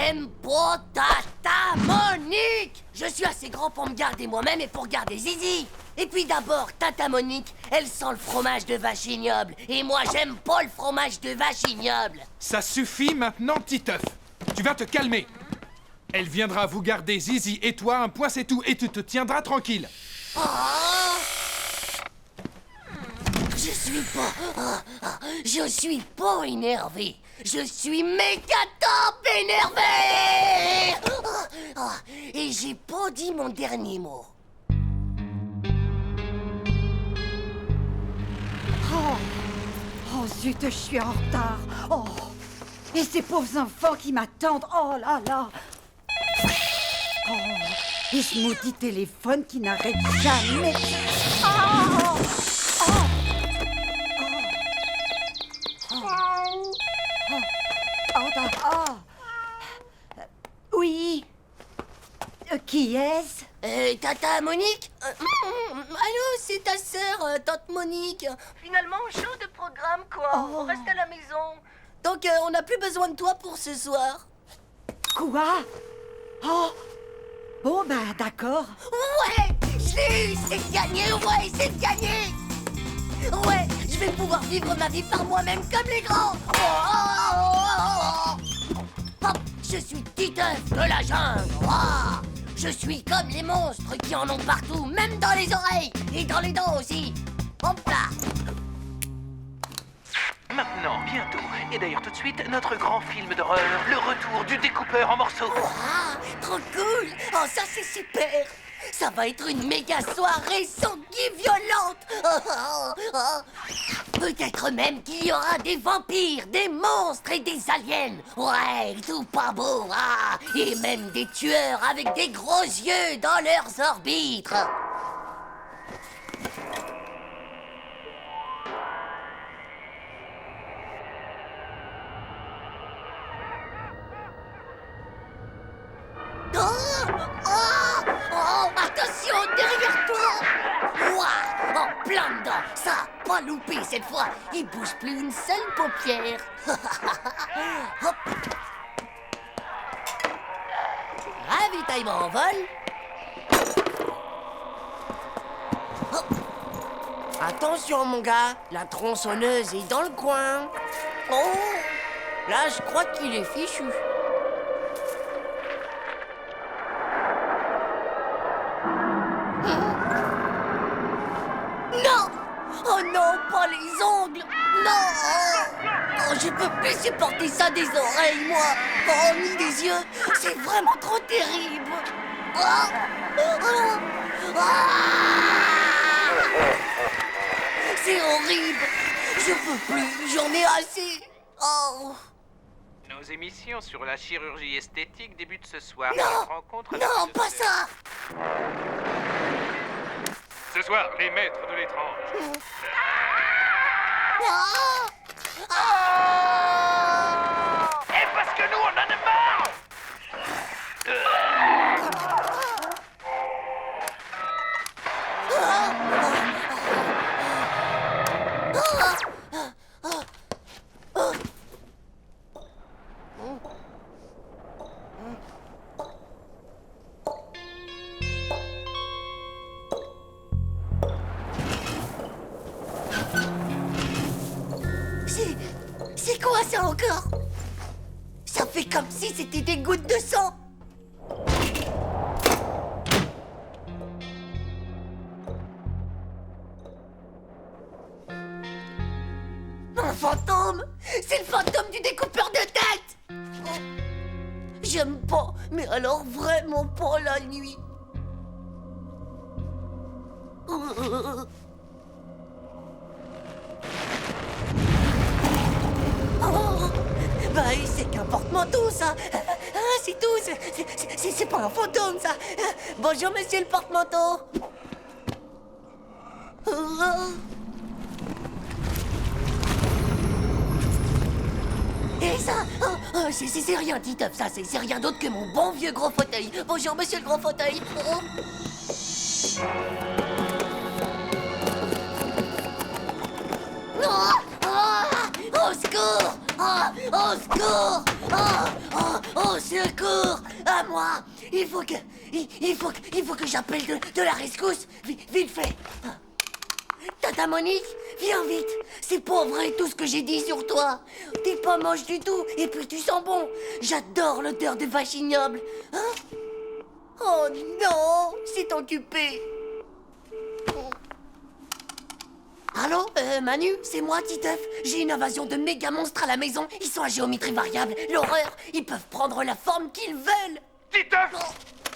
j'aime pas Tata Monique. Je suis assez grand pour me garder moi-même et pour garder Zizi. Et puis d'abord, Tata Monique, elle sent le fromage de vache ignoble. Et moi, j'aime pas le fromage de vache ignoble. Ça suffit maintenant, Titeuf. Tu vas te calmer. Elle viendra vous garder Zizi et toi, un point c'est tout, et tu te tiendras tranquille. Oh, je suis pas énervé. Je suis méga top énervé. Et j'ai pas dit mon dernier mot. Oh zut, je suis en retard. Oh, et ces pauvres enfants qui m'attendent. Oh là là. Oh, et ce maudit téléphone qui n'arrête jamais. Oh, oh, oui. Qui est-ce? Tata Monique allô, c'est ta sœur, Tante Monique. Finalement, show de programme, quoi. Oh. On reste à la maison. Donc, on n'a plus besoin de toi pour ce soir. Quoi? Oh, bon, ben, d'accord. Ouais, je l'ai eu, c'est gagné, ouais, c'est gagné. Ouais, je vais pouvoir vivre ma vie par moi-même comme les grands. Hop, je suis Titeuf de la jungle. Oh, je suis comme les monstres qui en ont partout, même dans les oreilles et dans les dents aussi. Hop là. Maintenant, bientôt, et d'ailleurs tout de suite, notre grand film d'horreur, le retour du découpeur en morceaux. Ah, trop cool. Oh, ça c'est super. Ça va être une méga soirée sanguine violente. Peut-être même qu'il y aura des vampires, des monstres et des aliens. Ouais, tout pas beau. Ah, et même des tueurs avec des gros yeux dans leurs orbites. Oh, attention, derrière toi. Ouah, en plein dedans. Ça, pas loupé cette fois. Il bouge plus une seule paupière. Hop. Ravitaillement en vol. Hop. Attention, mon gars. La tronçonneuse est dans le coin. Oh, là, je crois qu'il est fichu. Non! Oh non, pas les ongles! Non! Oh, je peux plus supporter ça des oreilles, moi! Oh, ni des yeux! C'est vraiment trop terrible! C'est horrible! Je peux plus, j'en ai assez! Oh! Nos émissions sur la chirurgie esthétique débutent ce soir. Non! Rencontre Non, pas ça! Ce soir, les maîtres de l'étrange. Et parce que nous, on en a marre. C'est quoi ça encore? Ça fait comme si c'était des gouttes de sang. Un fantôme! C'est le fantôme du découpeur de tête! Oh. J'aime pas, mais alors vraiment pas la nuit. Oh, bah, c'est qu'un porte-manteau, ça. Ah, c'est tout. C'est pas un fantôme, ça. Bonjour, monsieur le porte-manteau. Et ça, c'est rien, Titeuf, ça, c'est rien d'autre que mon bon vieux gros fauteuil. Bonjour, monsieur le gros fauteuil. Au secours! Oh, Au secours! Au secours! À moi! Il faut que j'appelle de la rescousse! Vite fait! Tata Monique, viens vite! C'est pas vrai tout ce que j'ai dit sur toi! T'es pas moche du tout, et puis tu sens bon! J'adore l'odeur de vache ignoble! Hein? Oh non! C'est occupé! Allô, Manu, c'est moi, Titeuf. J'ai une invasion de méga monstres à la maison. Ils sont à géométrie variable. L'horreur! Ils peuvent prendre la forme qu'ils veulent! Titeuf!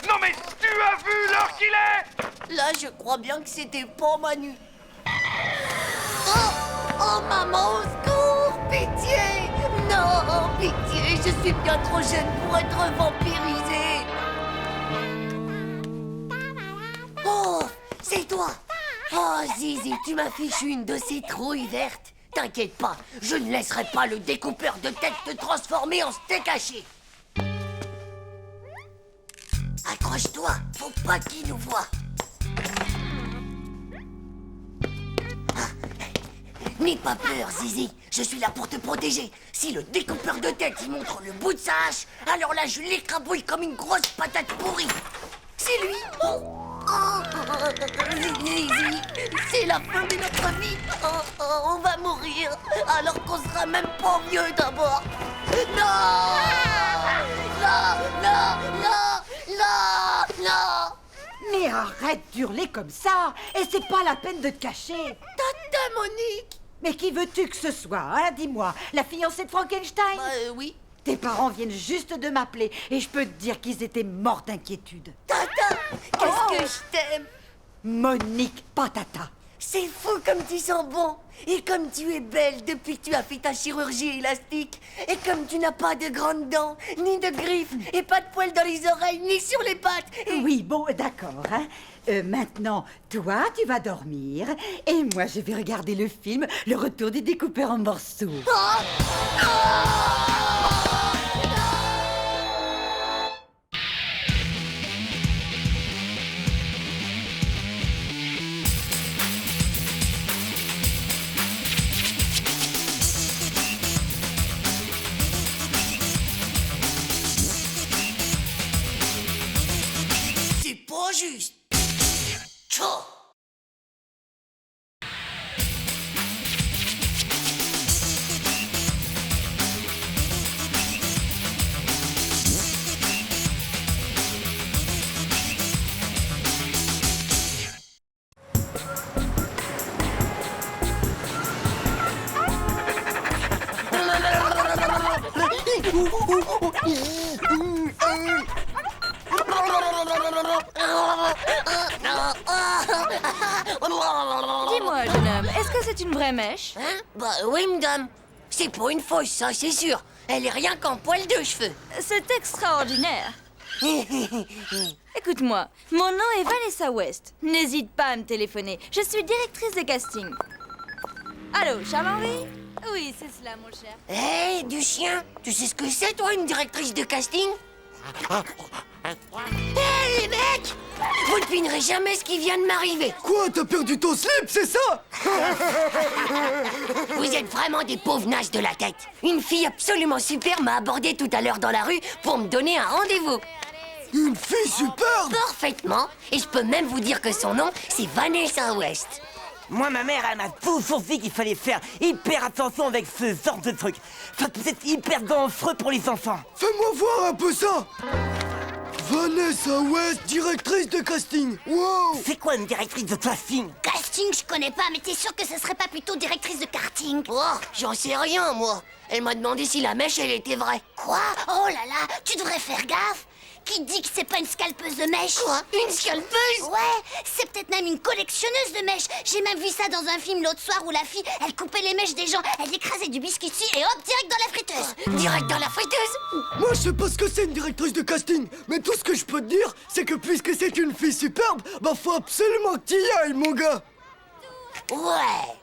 Non mais tu as vu l'heure qu'il est? Là, je crois bien que c'était pas Manu. Oh, maman, au secours! Pitié! Non, pitié, je suis bien trop jeune pour être vampirisée. Oh, c'est toi! Oh, Zizi, tu m'as fichu une de ces trouilles vertes. T'inquiète pas, je ne laisserai pas le découpeur de tête te transformer en steak haché. Accroche-toi, faut pas qu'il nous voie. N'aie pas peur, Zizi. Je suis là pour te protéger. Si le découpeur de tête y montre le bout de sa hache, alors là, je l'écrabouille comme une grosse patate pourrie. C'est lui. Zizi, c'est la fin de notre vie. On va mourir, alors qu'on sera même pas vieux d'abord. Non! Non! Mais arrête d'hurler comme ça. Et c'est pas la peine de te cacher. Tata Monique! Mais qui veux-tu que ce soit, hein? Dis-moi, la fiancée de Frankenstein? Oui. Tes parents viennent juste de m'appeler et je peux te dire qu'ils étaient morts d'inquiétude. Tata, qu'est-ce que je t'aime! Monique, pas Tata. C'est fou comme tu sens bon. Et comme tu es belle depuis que tu as fait ta chirurgie élastique. Et comme tu n'as pas de grandes dents, ni de griffes, et pas de poils dans les oreilles, ni sur les pattes. Et... Oui, bon, d'accord, hein. Maintenant, toi, tu vas dormir et moi, je vais regarder le film Le Retour du découpeur en morceaux. C'est pas juste. Tchao. Dis-moi, jeune homme, est-ce que c'est une vraie mèche? Hein? Bah oui, madame. C'est pas une fausse, ça, c'est sûr. Elle est rien qu'en poil de cheveux. C'est extraordinaire. Écoute-moi, mon nom est Vanessa West. N'hésite pas à me téléphoner. Je suis directrice de casting. Allô, Charles-Henri? Oui, c'est cela, mon cher. Hé, du chien. Tu sais ce que c'est, toi, une directrice de casting? Hé, les mecs! Vous ne devinerez jamais ce qui vient de m'arriver. Quoi, t'as perdu ton slip, c'est ça? Vous êtes vraiment des pauvres nages de la tête. Une fille absolument super m'a abordé tout à l'heure dans la rue pour me donner un rendez-vous. Une fille superbe! Parfaitement. Et je peux même vous dire que son nom, c'est Vanessa West. Moi, ma mère, elle m'a toujours dit qu'il fallait faire hyper attention avec ce genre de truc. Enfin, que c'est hyper dangereux pour les enfants. Fais-moi voir un peu ça! Vanessa West, directrice de casting. Wow! C'est quoi une directrice de casting? Casting, je connais pas, mais t'es sûr que ce serait pas plutôt directrice de karting? Oh, j'en sais rien, moi. Elle m'a demandé si la mèche, elle était vraie. Quoi? Oh là là, tu devrais faire gaffe. Qui dit que c'est pas une scalpeuse de mèches? Quoi? Une scalpeuse? Ouais, c'est peut-être même une collectionneuse de mèches. J'ai même vu ça dans un film l'autre soir où la fille, elle coupait les mèches des gens, elle écrasait du biscuit dessus et hop, direct dans la friteuse. Direct dans la friteuse? Moi, je sais pas ce que c'est une directrice de casting, mais tout ce que je peux te dire, c'est que puisque c'est une fille superbe, bah faut absolument que t'y ailles, mon gars! Ouais.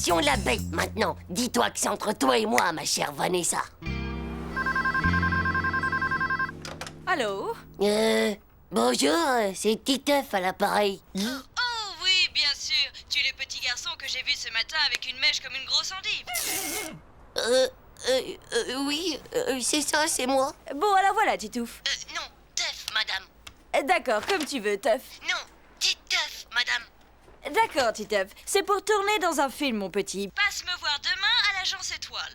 Attention la bête, maintenant. Dis-toi que c'est entre toi et moi, ma chère Vanessa. Allô? Bonjour, c'est Titeuf à l'appareil. Oh oui, bien sûr. Tu es le petit garçon que j'ai vu ce matin avec une mèche comme une grosse endive. Oui, c'est ça, c'est moi. Bon, alors voilà, Titouf. Non, Teuf, madame. D'accord, comme tu veux, Teuf. Non, Titeuf, madame. D'accord, Titeuf. C'est pour tourner dans un film, mon petit. Passe me voir demain à l'agence Étoile.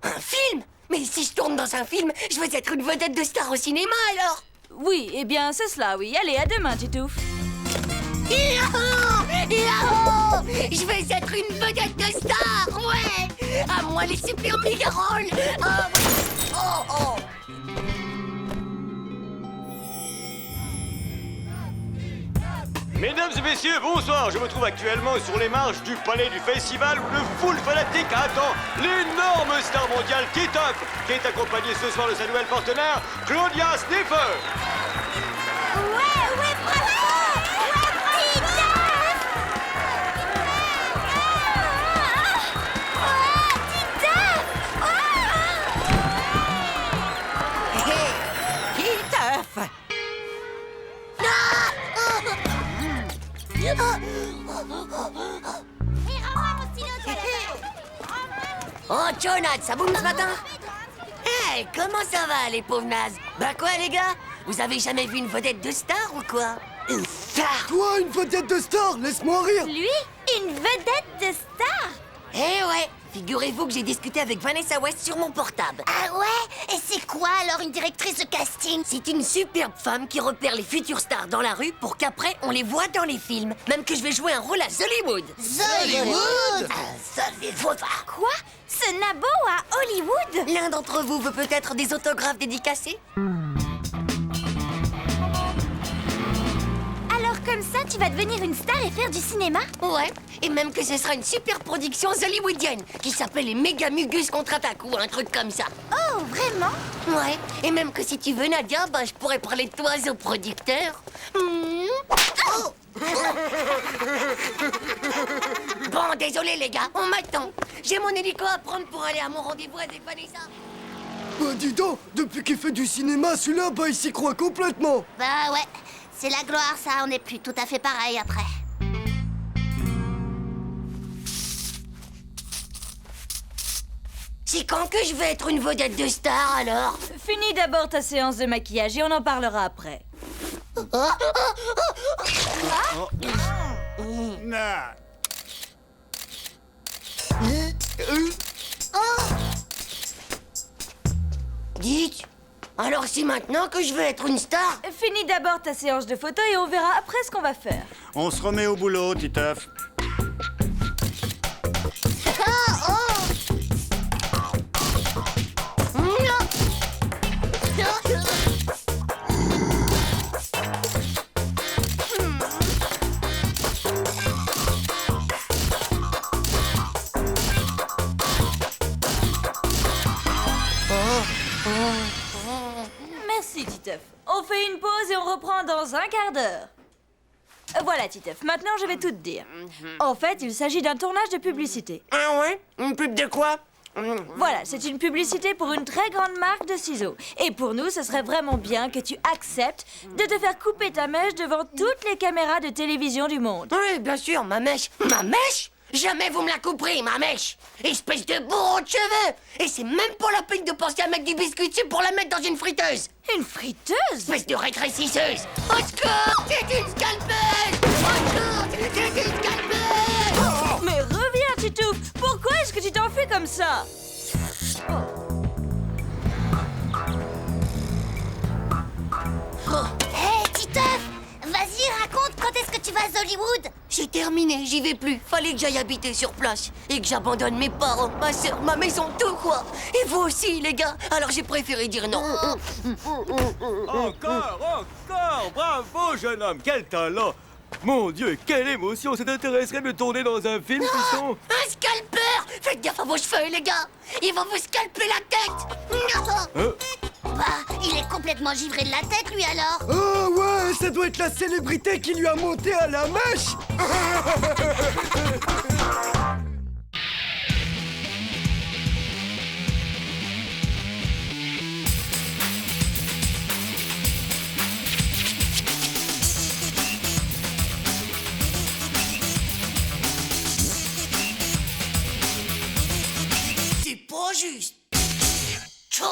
Un film? Mais si je tourne dans un film, je veux être une vedette de star au cinéma, alors. Oui, eh bien, c'est cela, oui. Allez, à demain, Titouf. Yahoo! Yahoo! Je vais être une vedette de star, ouais! À moi les super méga rôles! Oh! Mesdames et messieurs, bonsoir. Je me trouve actuellement sur les marches du palais du festival où le full fanatique attend l'énorme star mondiale Titeuf, qui est accompagné ce soir de sa nouvelle partenaire, Claudia Sniffer. Ouais, bravo! Ouais, Titeuf! Titeuf! Oh, Jonathan, ça boum ce matin? Hey, comment ça va, les pauvres nazes? Bah quoi, les gars? Vous avez jamais vu une vedette de star ou quoi? Une star? Toi, une vedette de star, laisse-moi rire. Lui, une vedette de star? Eh ouais, figurez-vous que j'ai discuté avec Vanessa West sur mon portable. Ah ouais? Et c'est quoi alors une directrice de casting? C'est une superbe femme qui repère les futures stars dans la rue pour qu'après on les voit dans les films. Même que je vais jouer un rôle à Hollywood. Hollywood? Hollywood? Quoi? Ce nabo à Hollywood? L'un d'entre vous veut peut-être des autographes dédicacés? Alors comme ça, tu vas devenir une star et faire du cinéma? Ouais, et même que ce sera une super production hollywoodienne qui s'appelle les Méga Mugus contre-attaque ou un truc comme ça. Oh, vraiment? Ouais, et même que si tu veux, Nadia, bah je pourrais parler de toi au producteur. Oh. Bon, désolé les gars, on m'attend. J'ai mon hélico à prendre pour aller à mon rendez-vous avec Vanessa. Bah dis donc, depuis qu'il fait du cinéma, celui-là, bah il s'y croit complètement. Bah ouais, c'est la gloire ça, on n'est plus tout à fait pareil après. C'est quand que je vais être une vedette de star alors? Finis d'abord ta séance de maquillage et on en parlera après. Dites, alors c'est maintenant que je vais être une star? Finis d'abord ta séance de photos et on verra après ce qu'on va faire. On se remet au boulot, Titeuf. Merci, Titeuf. On fait une pause et on reprend dans un quart d'heure. Voilà, Titeuf. Maintenant, je vais tout te dire. En fait, il s'agit d'un tournage de publicité. Ah ouais? Une pub de quoi? Voilà, c'est une publicité pour une très grande marque de ciseaux. Et pour nous, ce serait vraiment bien que tu acceptes de te faire couper ta mèche devant toutes les caméras de télévision du monde. Oui, bien sûr, ma mèche. Ma mèche? Jamais vous me la couperez, ma mèche! Espèce de bourreau de cheveux! Et c'est même pas la peine de penser à mettre du biscuit dessus pour la mettre dans une friteuse! Une friteuse? Espèce de rétrécisseuse! Au secours! C'est une scalpeuse! Au secours! C'est une scalpeuse! Mais reviens, Titouf! Pourquoi est-ce que tu t'enfuis comme ça? Hé, Titeuf! Vas-y, raconte quand est-ce que tu vas à Hollywood? J'ai terminé, j'y vais plus. Fallait que j'aille habiter sur place. Et que j'abandonne mes parents, ma soeur, ma maison, tout quoi. Et vous aussi, les gars. Alors j'ai préféré dire non. Encore! Bravo, jeune homme! Quel talent! Mon Dieu, quelle émotion! Ça t'intéresserait de tourner dans un film, fiston? Un scalpeur! Faites gaffe à vos cheveux, les gars. Ils vont vous scalper la tête. Bah, il est complètement givré de la tête, lui, alors. Ah ouais, ça doit être la célébrité qui lui a monté à la mèche. trop juste. Tchou.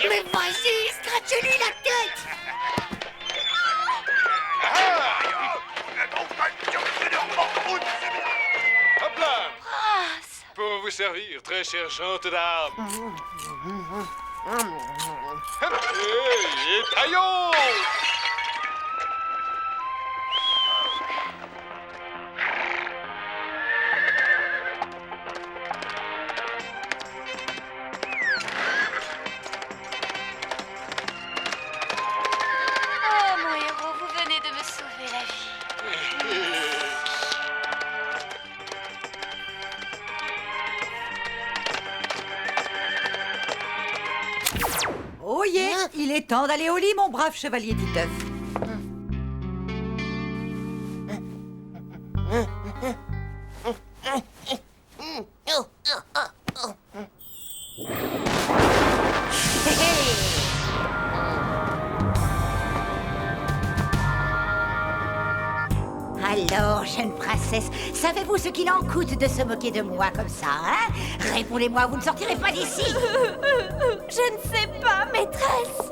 Mais vas-y, scratche-lui la tête. Hop là! Pour vous servir, très chère gente d'âme. Et taillons! Oh, mon héros, vous venez de me sauver la vie. Oh yeah, il est temps d'aller au lit, mon brave chevalier Titeuf. Alors, jeune princesse, savez-vous ce qu'il en coûte de se moquer de moi comme ça, hein? Répondez-moi, vous ne sortirez pas d'ici. Je ne sais pas, maîtresse.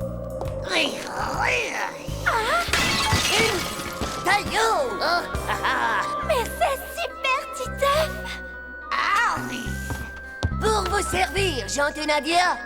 Taillot. Mais c'est super, Titeuf. Pour vous servir, gente Nadia.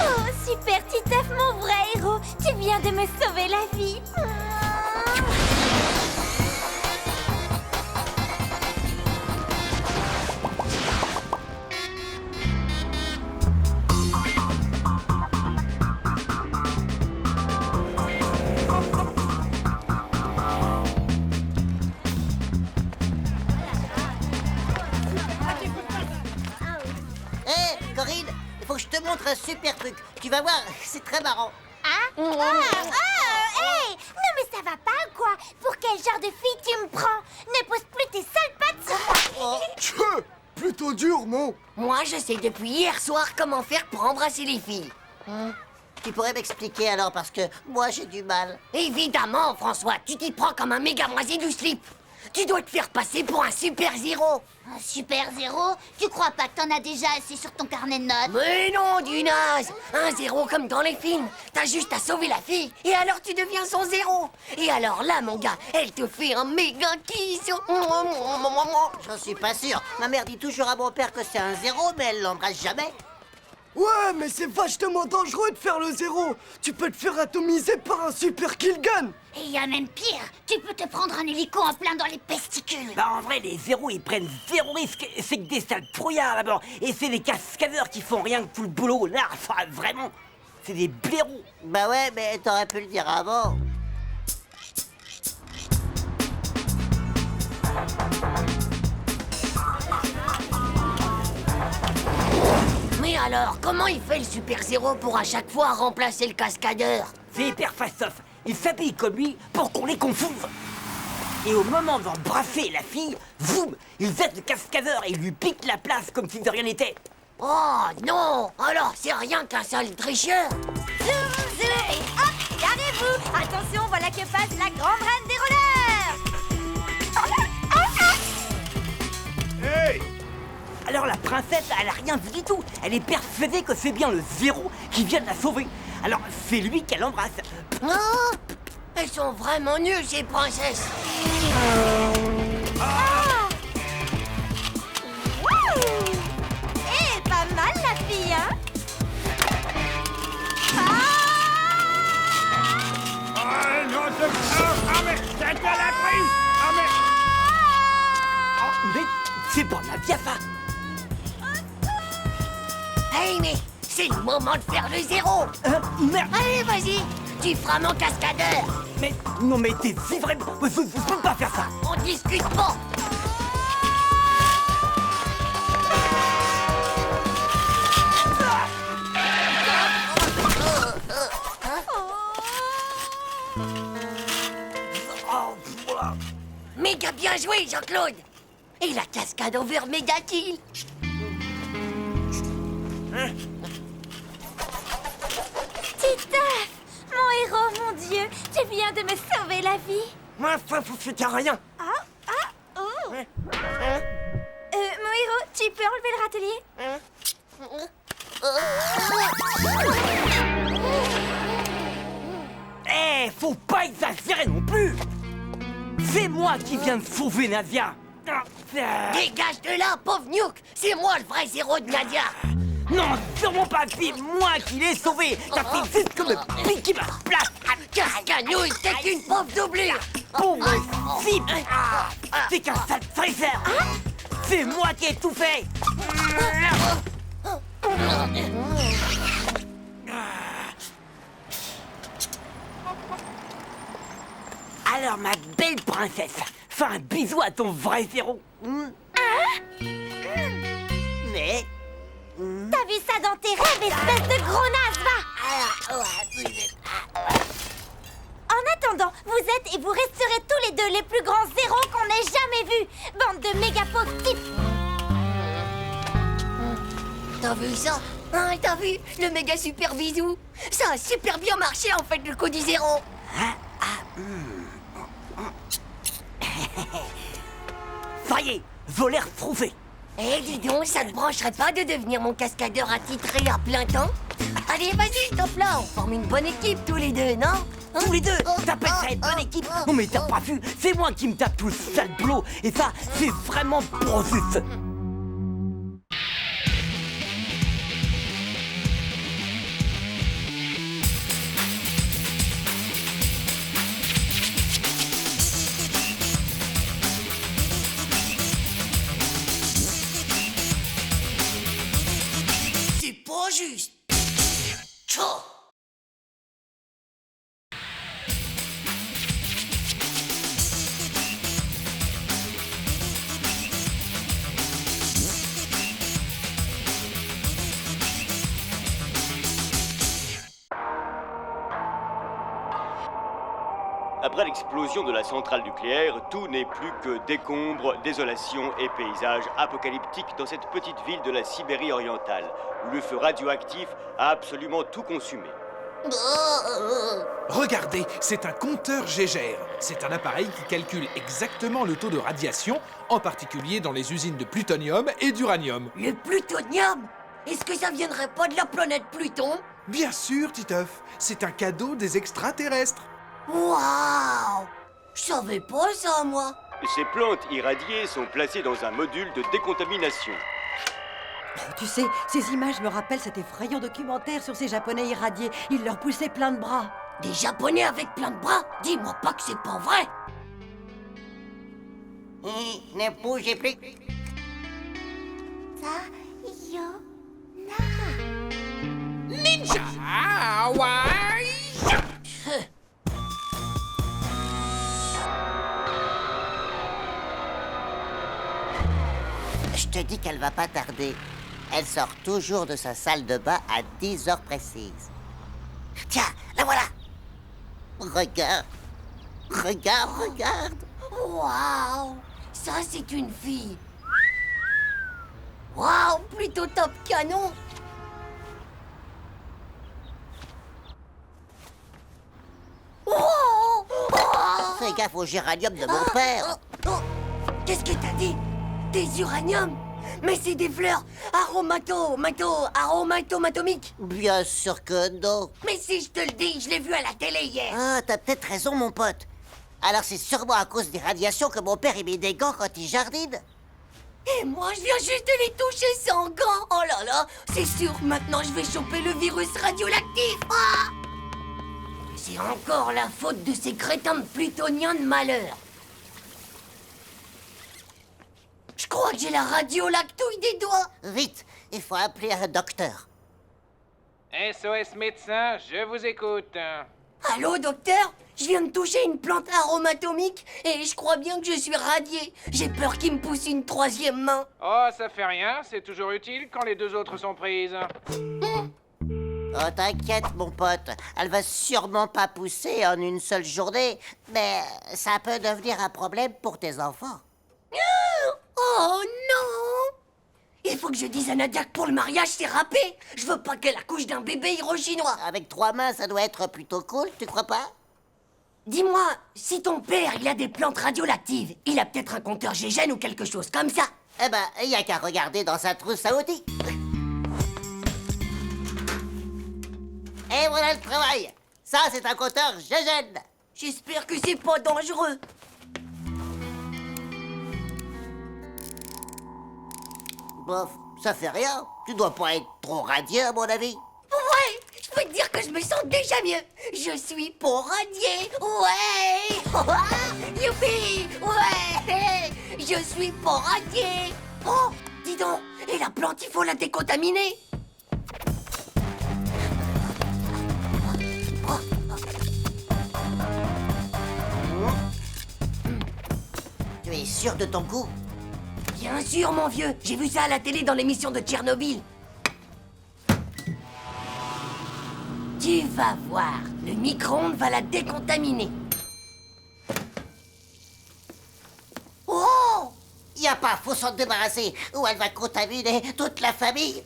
Oh, super, Titeuf, mon vrai héros. Tu viens de me sauver la vie. Hé, Corinne, il faut que je te montre un super truc. Tu vas voir, c'est très marrant. Hein? Hey! Non mais ça va pas ou quoi? Pour quel genre de fille tu me prends? Ne pose plus tes sales pattes sur moi! Tchè, plutôt dur, non? Moi, je sais depuis hier soir comment faire pour embrasser les filles. Tu pourrais m'expliquer alors, parce que moi j'ai du mal. Évidemment, François, tu t'y prends comme un méga moisi du slip. Tu dois te faire passer pour un super zéro. Un super zéro? Tu crois pas que t'en as déjà assez sur ton carnet de notes? Mais non, du naze. Un zéro comme dans les films. T'as juste à sauver la fille, et alors tu deviens son zéro. Et alors là, mon gars, elle te fait un méga kiss. J'en suis pas sûr. Ma mère dit toujours à mon père que c'est un zéro, mais elle l'embrasse jamais. Ouais, mais c'est vachement dangereux de faire le zéro. Tu peux te faire atomiser par un super killgun. Et il y a même pire, tu peux te prendre un hélico en plein dans les testicules. Bah en vrai, les zéros, ils prennent zéro risque. C'est que des sales trouillards d'abord. Et c'est des cascadeurs qui font rien que tout le boulot. Là, enfin, vraiment, c'est des blaireaux. Bah ouais, mais t'aurais pu le dire avant. Mais alors, comment il fait le super zéro pour à chaque fois remplacer le cascadeur? C'est hyper fastoff. Ils s'habillent comme lui pour qu'on les confonde. Et au moment d'embrasser la fille, zoom, ils jettent le cascadeur et ils lui piquent la place comme si de rien n'était. Oh non! Alors, c'est rien qu'un sale tricheur. Zoom, zoom, et hop, gardez-vous. Attention, voilà que passe la grande reine des rollers. Hey! Alors la princesse, elle a rien vu du tout. Elle est persuadée que c'est bien le zéro qui vient de la sauver. Alors c'est lui qu'elle embrasse. Oh, Elles sont vraiment nulles, ces princesses. Eh, pas mal la fille, hein? Mais c'est pas Nadia, ça. Hey, mais c'est le moment de faire le zéro. Merde. Allez, vas-y, tu feras mon cascadeur. Mais non, mais t'es si vrai. Je peux pas faire ça. On discute pas. Méga bien joué, Jean-Claude. Et la cascade over méga kill. Titeuf! Mon héros, mon Dieu! Tu viens de me sauver la vie! Moi, je tiens rien. Oh! Mon héros, tu peux enlever le râtelier? Eh, faut pas exagérer non plus. C'est moi qui viens de sauver Nadia. Dégage de là, pauvre Nuke. C'est moi le vrai zéro de Nadia. Non, sûrement pas, c'est moi qui l'ai sauvé. T'as fait juste comme me piquer ma place. Cascanouille, t'es une pauvre doublure. Pauvre cible. C'est qu'un sale trésor. C'est moi qui ai tout fait. Alors, ma belle princesse, fais un bisou à ton vrai zéro. Mais... T'as vu ça dans tes rêves, espèce de gros naze, va! En attendant, vous êtes et vous resterez tous les deux les plus grands zéros qu'on ait jamais vus! Bande de méga pauvres types! T'as vu ça? Hein, t'as vu le méga super bisou? Ça a super bien marché en fait le coup du zéro. Ça y est, j'ai l'air trouvé. Eh, dis donc, ça te brancherait pas de devenir mon cascadeur attitré à plein temps? Allez, vas-y, top là, on forme une bonne équipe tous les deux, non? Hein? Tous les deux, t'appelles ça une bonne équipe? Non mais t'as pas vu, c'est moi qui me tape tout le sale boulot. Et ça, c'est vraiment pour juste. C'est pas juste. Tchao. Après l'explosion de la centrale nucléaire, tout n'est plus que décombres, désolation et paysages apocalyptiques dans cette petite ville de la Sibérie orientale, où le feu radioactif a absolument tout consumé. Regardez, c'est un compteur Gégère. C'est un appareil qui calcule exactement le taux de radiation, en particulier dans les usines de plutonium et d'uranium. Le plutonium? Est-ce que ça viendrait pas de la planète Pluton? Bien sûr, Titeuf, c'est un cadeau des extraterrestres. Waouh! Je savais pas ça, moi. Ces plantes irradiées sont placées dans un module de décontamination. Tu sais, ces images me rappellent cet effrayant documentaire sur ces Japonais irradiés. Ils leur poussaient plein de bras. Des Japonais avec plein de bras? Dis-moi pas que c'est pas vrai. Ne bougez plus. Ninja! Ah, ouais! Je te dis qu'elle va pas tarder. Elle sort toujours de sa salle de bain à 10 heures précises. Tiens, la voilà. Regarde. Regarde, regarde. Waouh! Ça, c'est une fille. Waouh! Plutôt top canon. Oh! Oh! Fais gaffe au géranium de mon père. Qu'est-ce que t'as dit? Des uraniums? Mais c'est des fleurs aromatomiques. Bien sûr que non. Mais si je te le dis, je l'ai vu à la télé hier. Ah, t'as peut-être raison, mon pote. Alors c'est sûrement à cause des radiations que mon père y met des gants quand il jardine. Et moi, je viens juste de les toucher sans gants. Oh là là, c'est sûr, maintenant je vais choper le virus radioactif. Ah! C'est encore la faute de ces crétins de plutoniens de malheur. Je crois que j'ai la radiolactouille des doigts. Vite, il faut appeler un docteur. SOS médecin, je vous écoute. Allô, docteur? Je viens de toucher une plante aromatomique et je crois bien que je suis radié. J'ai peur qu'il me pousse une troisième main. Oh, ça fait rien, c'est toujours utile quand les deux autres sont prises. Oh, t'inquiète, mon pote. Elle va sûrement pas pousser en une seule journée, mais ça peut devenir un problème pour tes enfants. Oh non! Il faut que je dise à Nadia que pour le mariage, c'est râpé. Je veux pas qu'elle accouche d'un bébé hirochinois. Avec 3 mains, ça doit être plutôt cool, tu crois pas? Dis-moi, si ton père, il a des plantes radioactives, il a peut-être un compteur GGN ou quelque chose comme ça. Eh ben, il y a qu'à regarder dans sa trousse à outils. Et voilà le travail. Ça, c'est un compteur GGN. J'espère que c'est pas dangereux. Bof, ça fait rien. Tu dois pas être trop radieux, à mon avis. Ouais, je peux te dire que je me sens déjà mieux. Je suis pas radié. Ouais. Youpi. Ouais. Je suis pas radié. Oh, dis donc. Et la plante, il faut la décontaminer. Tu es sûr de ton coup? Bien sûr, mon vieux. J'ai vu ça à la télé dans l'émission de Tchernobyl. Tu vas voir. Le micro-ondes va la décontaminer. Oh! Y a pas, faut s'en débarrasser, ou elle va contaminer toute la famille.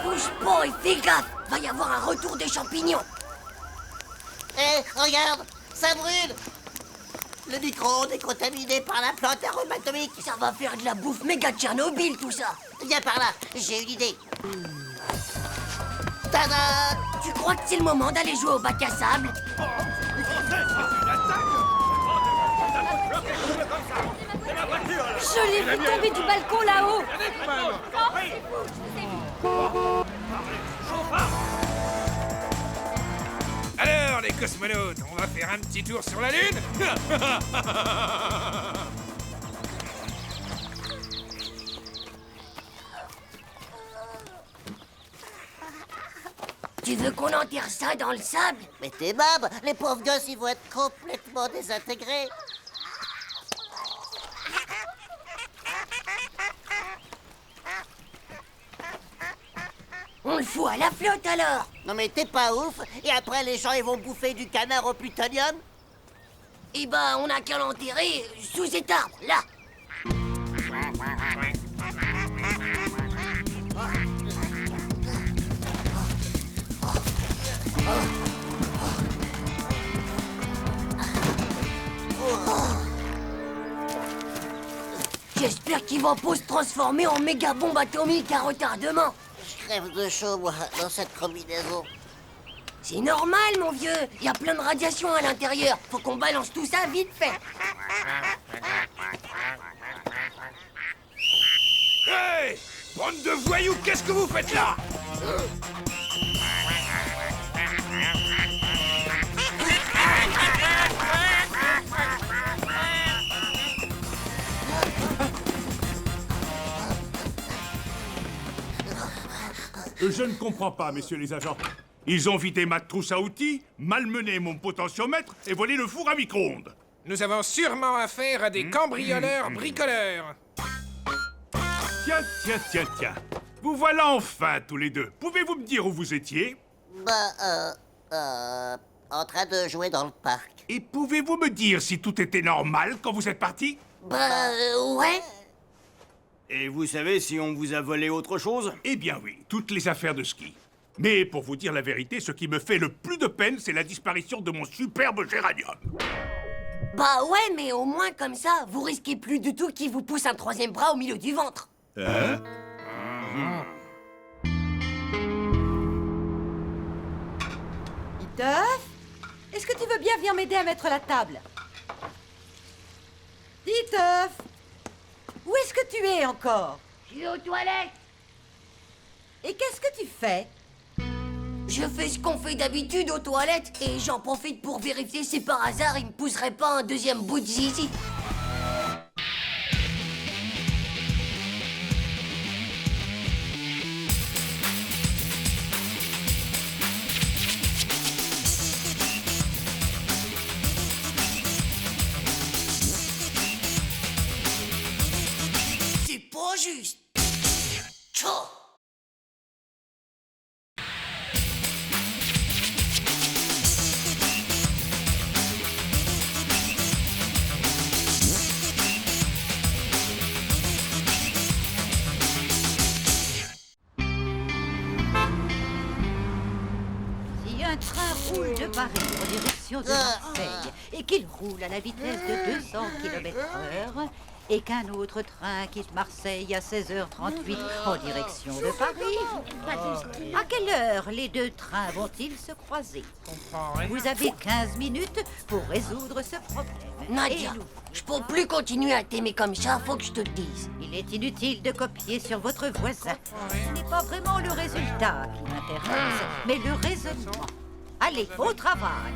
Bouge pas et fais gaffe. Va y avoir un retour des champignons. Eh, regarde, ça brûle. Le micro-ondes est contaminé par la plante aromatomique. Ça va faire de la bouffe méga Tchernobyl, tout ça. Viens par là, j'ai une idée. Tada! Tu crois que c'est le moment d'aller jouer au bac à sable? Je l'ai vu tomber du balcon là-haut. Alors, les cosmonautes, on va faire un petit tour sur la Lune? Tu veux qu'on enterre ça dans le sable? Mais t'es bab, les pauvres gosses, ils vont être complètement désintégrés. On le fout à la flotte alors. Non mais t'es pas ouf, et après les gens ils vont bouffer du canard au plutonium? Eh ben, on a qu'à l'enterrer sous cet arbre, là. J'espère qu'ils vont pas se transformer en méga bombe atomique à retardement. Je crève de chaud, moi, dans cette combinaison. C'est normal, mon vieux. Il y a plein de radiation à l'intérieur. Faut qu'on balance tout ça vite fait. Hey! Bande de voyous, qu'est-ce que vous faites là? Je ne comprends pas, messieurs les agents. Ils ont vidé ma trousse à outils, malmené mon potentiomètre et volé le four à micro-ondes. Nous avons sûrement affaire à des cambrioleurs bricoleurs. Tiens. Vous voilà enfin, tous les deux. Pouvez-vous me dire où vous étiez? En train de jouer dans le parc. Et pouvez-vous me dire si tout était normal quand vous êtes partis? Ouais. Et vous savez si on vous a volé autre chose? Eh bien oui, toutes les affaires de ski. Mais pour vous dire la vérité, ce qui me fait le plus de peine, c'est la disparition de mon superbe géranium. Bah ouais, mais au moins comme ça, vous risquez plus du tout qu'il vous pousse un troisième bras au milieu du ventre. Hein? Titeuf, est-ce que tu veux bien venir m'aider à mettre la table? Titeuf, où est-ce que tu es encore? Je suis aux toilettes. Et qu'est-ce que tu fais? Je fais ce qu'on fait d'habitude aux toilettes et j'en profite pour vérifier si par hasard il me pousserait pas un deuxième bout de zizi. C'est pas juste. Tchou. Si un train roule de Paris en direction de Marseille et qu'il roule à la vitesse de 200 km/h et qu'un autre train quitte Marseille à 16h38 en direction de Paris, à quelle heure les deux trains vont-ils se croiser? Vous avez 15 minutes pour résoudre ce problème. Nadia, je peux plus continuer à t'aimer comme ça, faut que je te le dise. Il est inutile de copier sur votre voisin. Ce n'est pas vraiment le résultat qui m'intéresse, mais le raisonnement. Allez, au travail.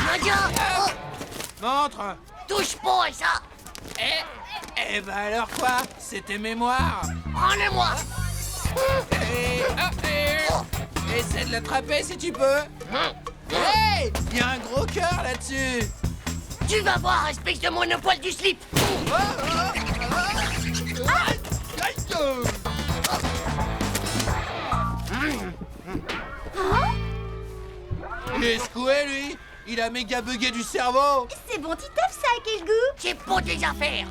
Nadia, oh, Montre. touche pas à ça. Eh ben alors quoi? C'est tes mémoires. Prends-le-moi. Essaie de l'attraper si tu peux. Hey, il y a un gros cœur là-dessus. Tu vas voir, espèce de monopole du slip. Il est secoué, lui. Il a méga bugué du cerveau. C'est bon, Titeuf, ça a quel goût? C'est pour tes affaires.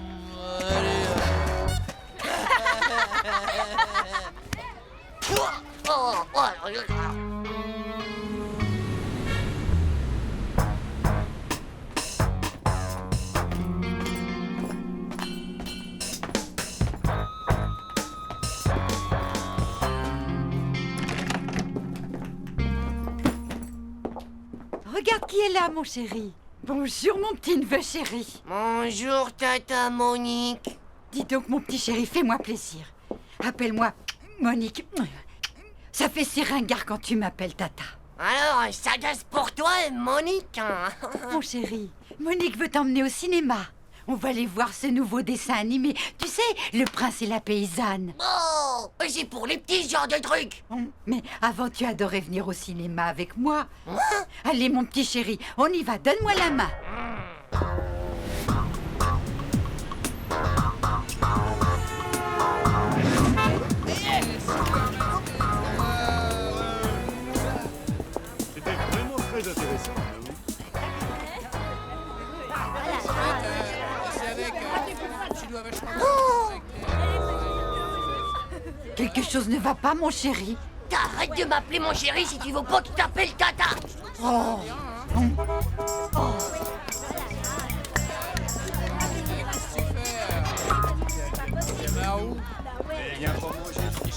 Regarde qui est là, mon chéri. Bonjour, mon petit neveu chéri. Bonjour, Tata Monique. Dis donc, mon petit chéri, fais-moi plaisir. Appelle-moi Monique. Ça fait si ringard quand tu m'appelles Tata. Alors, ça gasse pour toi, Monique. Mon chéri, Monique veut t'emmener au cinéma. On va aller voir ce nouveau dessin animé. Tu sais, Le Prince et la Paysanne. Oh, c'est pour les petits genres de trucs. Mais avant, tu adorais venir au cinéma avec moi. Allez, mon petit chéri, on y va. Donne-moi la main. C'était vraiment très intéressant. Quelque chose ne va pas, mon chéri. T'arrêtes de m'appeler mon chéri si tu veux pas qu'il t'appelle Tata. Oh.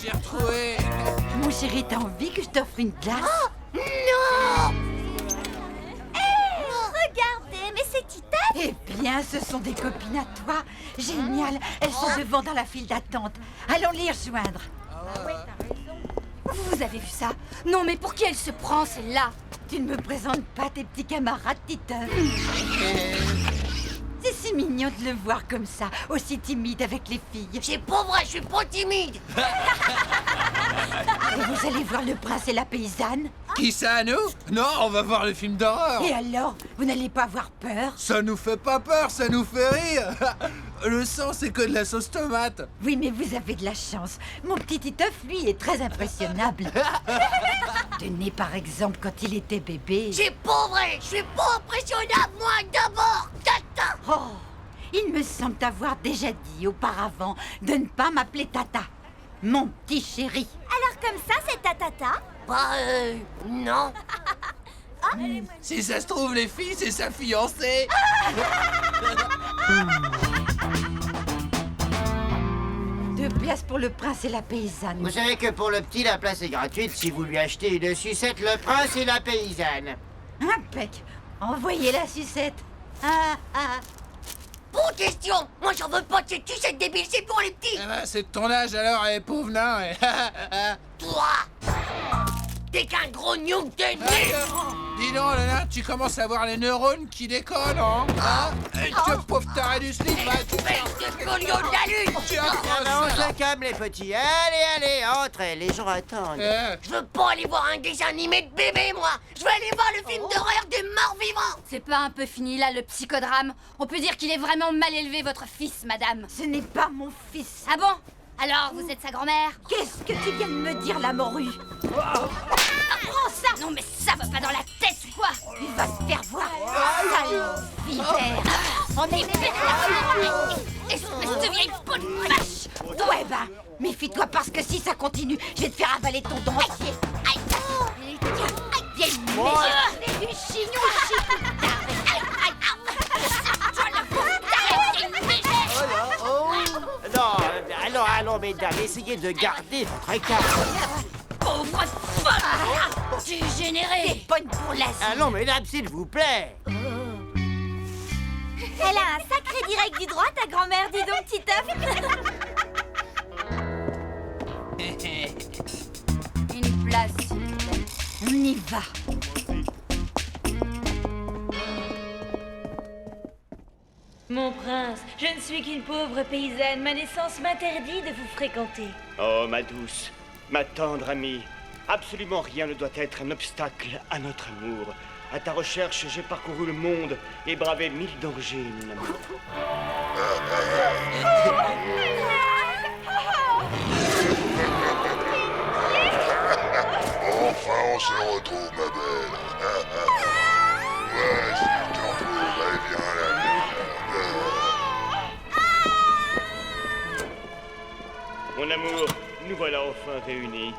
J'ai retrouvé. Mon chéri, t'as envie que je t'offre une glace? Non. Regardez, mais c'est Titeuf. Eh bien, ce sont des copines à toi. Génial. Elles sont devant dans la file d'attente. Allons les rejoindre. Vous avez vu ça? Non, mais pour qui elle se prend, celle-là? Tu ne me présentes pas tes petits camarades, Titeuf. C'est si mignon de le voir comme ça, aussi timide avec les filles. C'est pas vrai, je suis pas timide. Et vous allez voir Le Prince et la Paysanne? Qui ça, nous? Non, on va voir le film d'horreur. Et alors, vous n'allez pas avoir peur? Ça nous fait pas peur, ça nous fait rire. Le sang, c'est que de la sauce tomate. Oui, mais vous avez de la chance. Mon petit Titeuf, lui, est très impressionnable. était né, par exemple, quand il était bébé. C'est pas vrai. Je suis pas impressionnable, moi, d'abord. Tata. Oh, il me semble t'avoir déjà dit auparavant de ne pas m'appeler Tata. Mon petit chéri. Alors comme ça, c'est ta tata? Bah, non. Si ça se trouve, les filles, c'est sa fiancée. Deux places pour le prince et la paysanne. Vous savez que pour le petit, la place est gratuite si vous lui achetez une sucette, le prince et la paysanne. Impec. Envoyez la sucette. Ah, ah. Bonne question. Moi, j'en veux pas de cette sucette débile, c'est pour les petits. Eh ben, c'est de ton âge alors, pauvre nain. Toi, t'es qu'un gros gnouk de nez. Dis donc, le nain, tu commences à avoir les neurones qui décollent, hein? Tu pauvre taré du slip, va, tu de collion de la lune. Tu Ah ben, on se calme, les petits. Allez, entrez, les gens attendent. Je veux pas aller voir un dessin animé de bébé, moi. Je veux aller voir le film d'horreur des morts vivants. C'est pas un peu fini là, le psychodrame? On peut dire qu'il est vraiment mal élevé, votre fils, madame. Ce n'est pas mon fils. Ah bon? Alors, vous êtes sa grand-mère? Qu'est-ce que tu viens de me dire, la morue? Prends ça! Non mais ça va pas dans la tête, quoi! Il va se faire voir. Sale vipère. On est perdu! Espèce de vieille peau de vache! Ouais, bah, méfie-toi parce que si ça continue, je vais te faire avaler ton dentier. Aïe! Vieille méchante du chignon Non, allons, mesdames, essayez de garder votre calme. Pauvre folle! Dégénéré! Des pognes pour la Allons, mesdames, s'il vous plaît. Elle a un sacré direct du droit, ta grand-mère, dis donc, Titeuf. Une place, s'il vous plaît. On y va. Mon prince, je ne suis qu'une pauvre paysanne. Ma naissance m'interdit de vous fréquenter. Oh, ma douce, ma tendre amie, absolument rien ne doit être un obstacle à notre amour. À ta recherche, j'ai parcouru le monde et bravé 1000 dangers, mon amour. Enfin, on se retrouve, ma belle. Ouais, si je te retrouverai, viens là. Mon amour, nous voilà enfin réunis.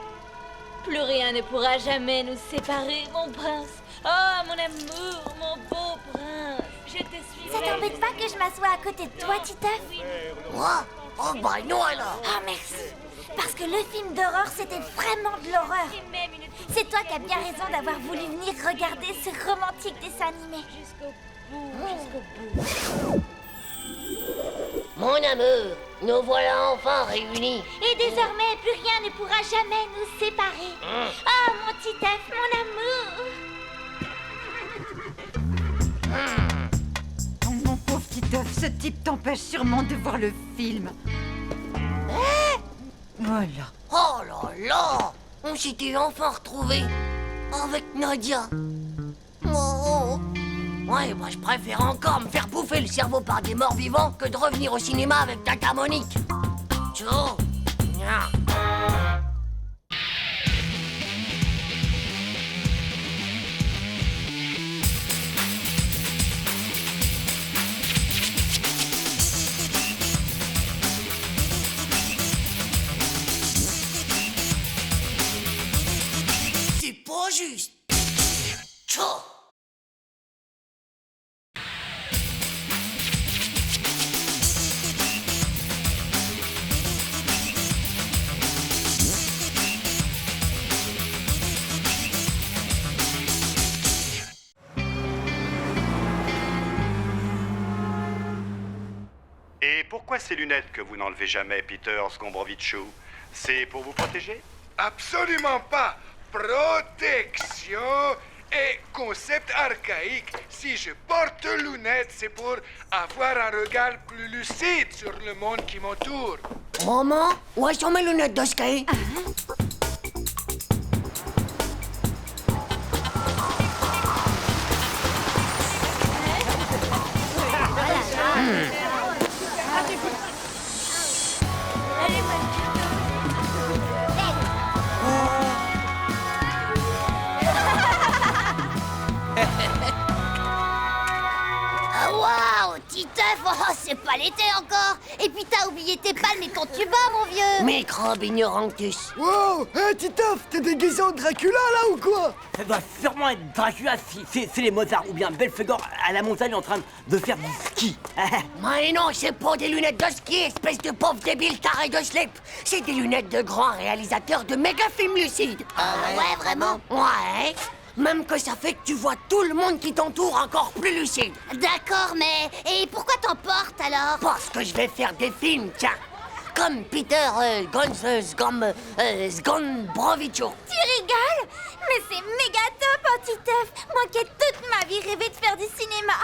Plus rien ne pourra jamais nous séparer, mon prince. Oh, mon amour, mon beau prince. Je te suis. Ça t'embête pas que je m'assoie à côté de toi, Titeuf? Moi? Oh bah non alors. Oh, merci. Parce que le film d'horreur, c'était vraiment de l'horreur. C'est toi qui as bien raison d'avoir voulu venir regarder ce romantique dessin animé. Jusqu'au bout. Mon amour, nous voilà enfin réunis. Et désormais, plus rien ne pourra jamais nous séparer. Oh, mon Titeuf, mon amour. Oh, mon pauvre Titeuf, ce type t'empêche sûrement de voir le film. Voilà. Oh là là, on s'était enfin retrouvés avec Nadia. Oh. Ouais, bah je préfère encore me faire bouffer le cerveau par des morts vivants que de revenir au cinéma avec Tata Monique. Ciao. C'est pas juste. Ciao. Et pourquoi ces lunettes que vous n'enlevez jamais, Peter Sgombrovichou? C'est pour vous protéger? Absolument pas. Protection est concept archaïque. Si je porte lunettes, c'est pour avoir un regard plus lucide sur le monde qui m'entoure. Maman, où sont mes lunettes de ski? Titeuf, oh, c'est pas l'été encore. Et puis t'as oublié tes palmes et quand tu bats, mon vieux. Microbe ignorantus. Wow, hé Titeuf, t'es déguisé en Dracula là ou quoi? Ça doit sûrement être Dracula si c'est les Mozart ou bien Belphégor à la montagne en train de faire du ski. Mais non, c'est pas des lunettes de ski, espèce de pauvre débile taré de slip. C'est des lunettes de grands réalisateurs de méga films lucides. Ouais, vraiment? Ouais. Même que ça fait que tu vois tout le monde qui t'entoure encore plus lucide. D'accord, mais... Et pourquoi t'en portes alors? Parce que je vais faire des films, tiens. Comme Peter Sgombrowicz. Tu rigoles? Mais c'est méga top, hein, Titeuf. Moi qui ai toute ma vie rêvé de faire du cinéma.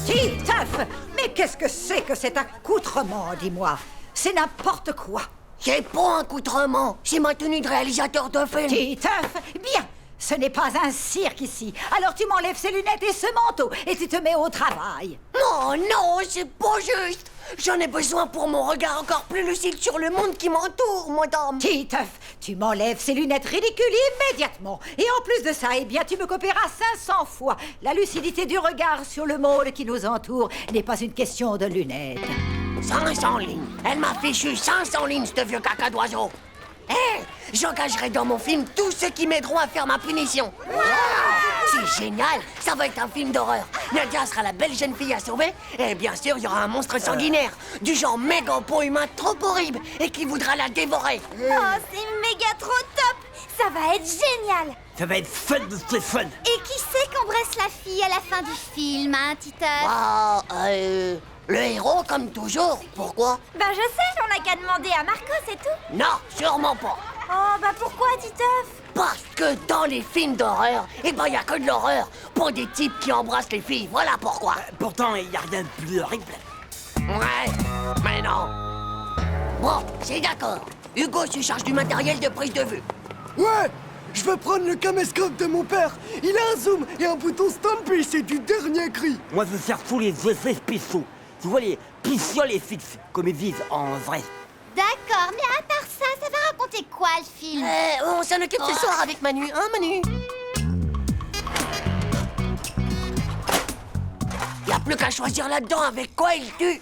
Titeuf! Mais qu'est-ce que c'est que cet accoutrement, dis-moi? C'est n'importe quoi. C'est pas un accoutrement, c'est ma tenue de réalisateur de film. Titeuf, bien. Ce n'est pas un cirque ici. Alors tu m'enlèves ces lunettes et ce manteau et tu te mets au travail. Non, non, c'est pas juste. J'en ai besoin pour mon regard encore plus lucide sur le monde qui m'entoure, madame. Titeuf, tu m'enlèves ces lunettes ridicules immédiatement. Et en plus de ça, eh bien, tu me copieras 500 fois. La lucidité du regard sur le monde qui nous entoure n'est pas une question de lunettes. 500 lignes. Elle m'a fichu 500 lignes, ce vieux caca d'oiseau. Hé, j'engagerai dans mon film tous ceux qui m'aideront à faire ma punition. Wow, c'est génial, ça va être un film d'horreur. Nadia sera la belle jeune fille à sauver. Et bien sûr, il y aura un monstre sanguinaire, du genre méga pot humain trop horrible et qui voudra la dévorer. Oh, c'est méga trop top. Ça va être génial. Ça va être fun de ce fun. Et qui c'est qu'embrasse la fille à la fin du film, hein, Titeuf? Le héros, comme toujours. Pourquoi? Ben je sais, on n'a qu'à demander à Marco, c'est tout. Non, sûrement pas. Oh, bah pourquoi, Titeuf? Parce que dans les films d'horreur, eh ben, y a que de l'horreur pour des types qui embrassent les filles. Voilà pourquoi. Pourtant, il n'y a rien de plus horrible. Ouais, mais non. Bon, c'est d'accord. Hugo se charge du matériel de prise de vue. Ouais, je vais prendre le caméscope de mon père. Il a un zoom et un bouton Stampy, c'est du dernier cri. Moi, je veux faire tous les effets spéciaux. Tu vois, les pistioles et fixes, comme ils disent en vrai. D'accord, mais à part ça, ça va raconter quoi, le film? On s'en occupe ce soir avec Manu, hein, Manu? Y a plus qu'à choisir là-dedans avec quoi il tue.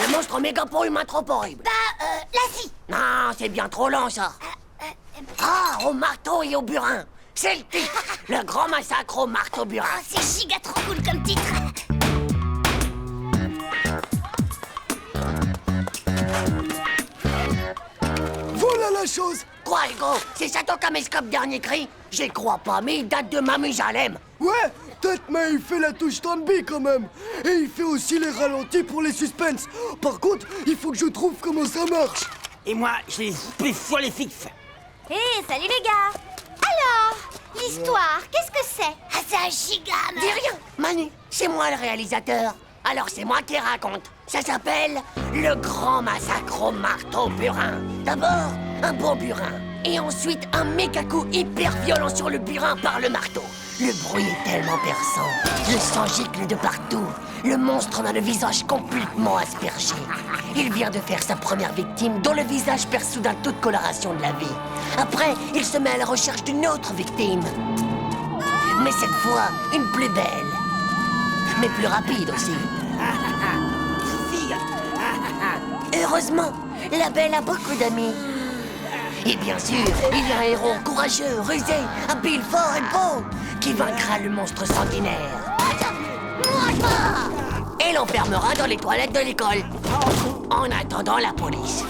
Le monstre méga pot humain trop horrible. La fille. Non, c'est bien trop lent, ça. Au marteau et au burin. C'est le titre. Le grand massacre au marteau-burin. Oh, c'est giga trop cool comme titre. Voilà la chose. Quoi, Hugo? C'est ça ton caméscope dernier cri? J'y crois pas, mais il date de Mamoujalem. Ouais, peut-être, mais il fait la touche Stanby quand même. Et il fait aussi les ralentis pour les suspens. Par contre, il faut que je trouve comment ça marche. Et moi, j'ai les spéciales et fixes. Hé, salut les gars. Alors, l'histoire, qu'est-ce que c'est? Ah, c'est un gigame. Dis rien, Manu, c'est moi le réalisateur. Alors c'est moi qui raconte. Ça s'appelle Le Grand Massacre au Marteau-Burin. D'abord, un bon burin. Et ensuite, un méga coup hyper violent sur le burin par le marteau. Le bruit est tellement perçant. Le sang gicle de partout. Le monstre en a le visage complètement aspergé. Il vient de faire sa première victime, dont le visage perd soudain toute coloration de la vie. Après, il se met à la recherche d'une autre victime. Mais cette fois, une plus belle. Mais plus rapide aussi. Heureusement, la belle a beaucoup d'amis. Et bien sûr, il y a un héros courageux, rusé, habile, fort et beau, qui vaincra le monstre sanguinaire. Et l'enfermera dans les toilettes de l'école. En attendant la police.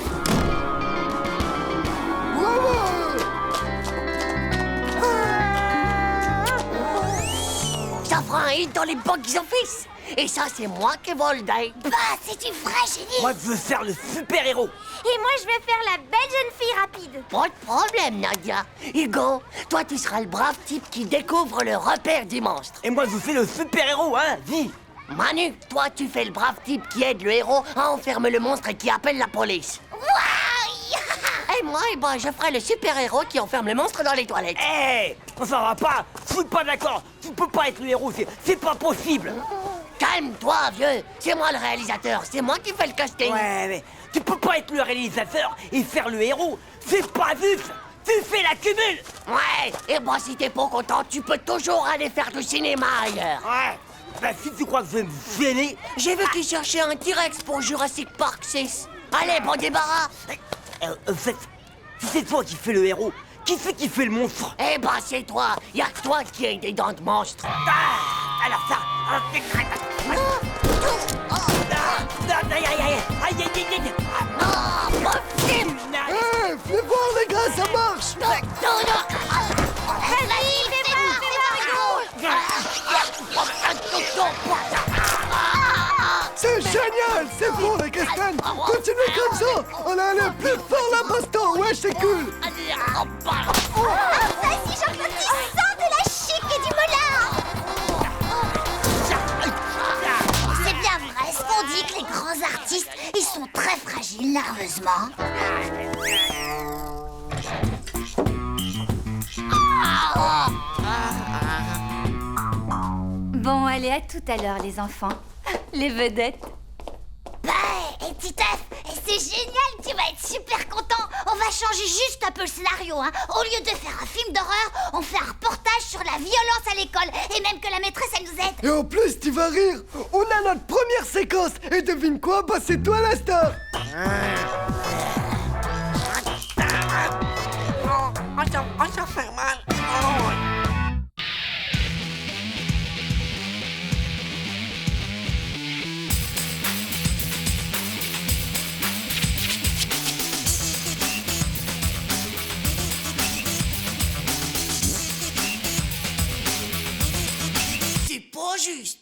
Ça fera un hit dans les box-office. Et ça, c'est moi qui vole d'aide. Bah, c'est du vrai génie. Moi, je veux faire le super-héros. Et moi, je vais faire la belle jeune fille rapide. Pas de problème, Nadia. Hugo, toi, tu seras le brave type qui découvre le repère du monstre. Et moi, je fais le super-héros, hein, dis. Manu, toi, tu fais le brave type qui aide le héros à enfermer le monstre et qui appelle la police. Et moi, eh ben, je ferai le super-héros qui enferme le monstre dans les toilettes. Hé, ça va pas. Je suis pas d'accord. Tu peux pas être le héros, c'est pas possible. Calme-toi, vieux. C'est moi le réalisateur. C'est moi qui fais le casting. Ouais, mais tu peux pas être le réalisateur et faire le héros. C'est pas juste. Tu fais la cumule. Ouais, et moi si t'es pas content, tu peux toujours aller faire du cinéma ailleurs. Ouais. Bah si tu crois que je vais me gêner... J'ai vu qu'ils cherchaient un T-Rex pour Jurassic Park 6. Allez, bon débarras. En fait, si c'est toi qui fais le héros, qui c'est qui fait le monstre? Eh ben c'est toi, y'a que toi qui as des dents de monstre. Ah, alors ça... Non, pas film. Eh, fais voir les gars, ça marche. Vas-y, C'est génial, c'est bon les castanes. Continuez comme ça. On a aller plus fort la baston, ouais, c'est cool. Vas-y, Jean-Claude, tu sens de la chic et du moulin. C'est bien vrai, ce qu'on dit que les grands artistes, ils sont très fragiles nerveusement. Bon, allez, à tout à l'heure, les enfants. Les vedettes. Et Titeuf, c'est génial, tu vas être super content. On va changer juste un peu le scénario, hein. Au lieu de faire un film d'horreur, on fait un reportage sur la violence à l'école. Et même que la maîtresse, elle nous aide. Et en plus, tu vas rire. On a notre première séquence. Et devine quoi, bah c'est toi la star. Ça fait mal. C'est pas juste.